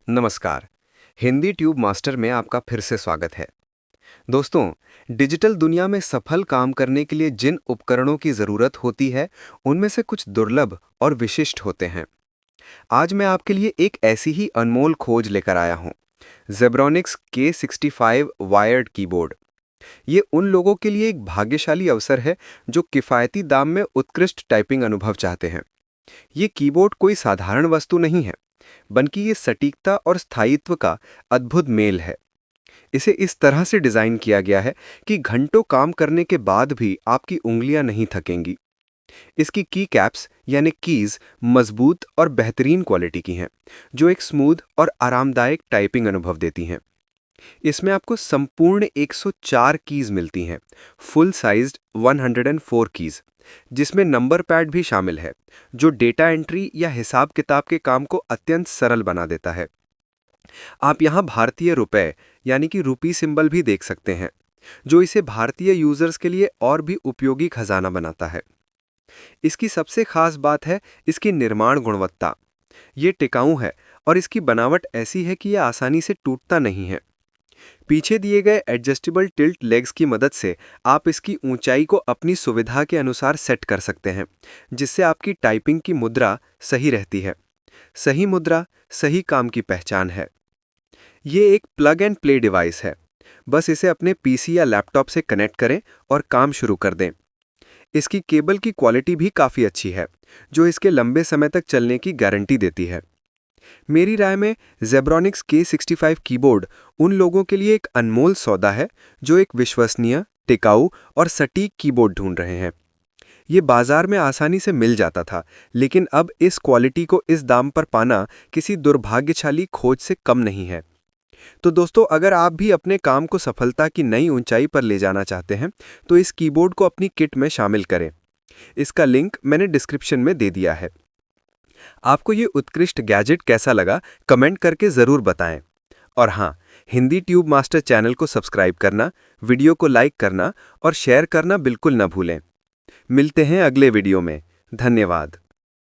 नमस्कार। Hindi tube master में आपका फिर से स्वागत है। दोस्तों, डिजिटल दुनिया में सफल काम करने के लिए जिन उपकरणों की ज़रूरत होती है, उनमें से कुछ दुर्लभ और विशिष्ट होते हैं। आज मैं आपके लिए एक ऐसी ही अनमोल खोज लेकर आया हूँ, ज़ेब्रॉनिक्स K65 वायर्ड कीबोर्ड। ये उन लोगों के लिए एक भाग्यशाली अवसर है जो किफ़ायती दाम में उत्कृष्ट टाइपिंग अनुभव चाहते हैं। ये कीबोर्ड कोई साधारण वस्तु नहीं है, बल्कि ये सटीकता और स्थायित्व का अद्भुत मेल है। इसे इस तरह से डिज़ाइन किया गया है कि घंटों काम करने के बाद भी आपकी उंगलियां नहीं थकेंगी। इसकी की कैप्स यानी कीज मजबूत और बेहतरीन क्वालिटी की हैं, जो एक स्मूथ और आरामदायक टाइपिंग अनुभव देती हैं। इसमें आपको संपूर्ण 104 कीज मिलती हैं, फुल साइज्ड 104 कीज, जिसमें नंबर पैड भी शामिल है, जो डेटा एंट्री या हिसाब किताब के काम को अत्यंत सरल बना देता है। आप यहाँ भारतीय रुपए यानी कि रूपी सिंबल भी देख सकते हैं, जो इसे भारतीय यूजर्स के लिए और भी उपयोगी खजाना बनाता है। इसकी सबसे खास बात है इसकी निर्माण गुणवत्ता। ये टिकाऊ है और इसकी बनावट ऐसी है कि यह आसानी से टूटता नहीं है। पीछे दिए गए एडजस्टेबल टिल्ट लेग्स की मदद से आप इसकी ऊंचाई को अपनी सुविधा के अनुसार सेट कर सकते हैं, जिससे आपकी टाइपिंग की मुद्रा सही रहती है। सही मुद्रा सही काम की पहचान है। ये एक प्लग एंड प्ले डिवाइस है। बस इसे अपने पीसी या लैपटॉप से कनेक्ट करें और काम शुरू कर दें। इसकी केबल की क्वालिटी भी काफ़ी अच्छी है, जो इसके लंबे समय तक चलने की गारंटी देती है। मेरी राय में ज़ेब्रॉनिक्स K65 कीबोर्ड उन लोगों के लिए एक अनमोल सौदा है जो एक विश्वसनीय, टिकाऊ और सटीक कीबोर्ड ढूंढ रहे हैं। ये बाजार में आसानी से मिल जाता था, लेकिन अब इस क्वालिटी को इस दाम पर पाना किसी दुर्भाग्यशाली खोज से कम नहीं है। तो दोस्तों, अगर आप भी अपने काम को सफलता की नई ऊंचाई पर ले जाना चाहते हैं, तो इस कीबोर्ड को अपनी किट में शामिल करें। इसका लिंक मैंने डिस्क्रिप्शन में दे दिया है। आपको ये उत्कृष्ट गैजेट कैसा लगा, कमेंट करके ज़रूर बताएं। और हाँ, हिंदी ट्यूब मास्टर चैनल को सब्सक्राइब करना, वीडियो को लाइक करना और शेयर करना बिल्कुल न भूलें। मिलते हैं अगले वीडियो में। धन्यवाद।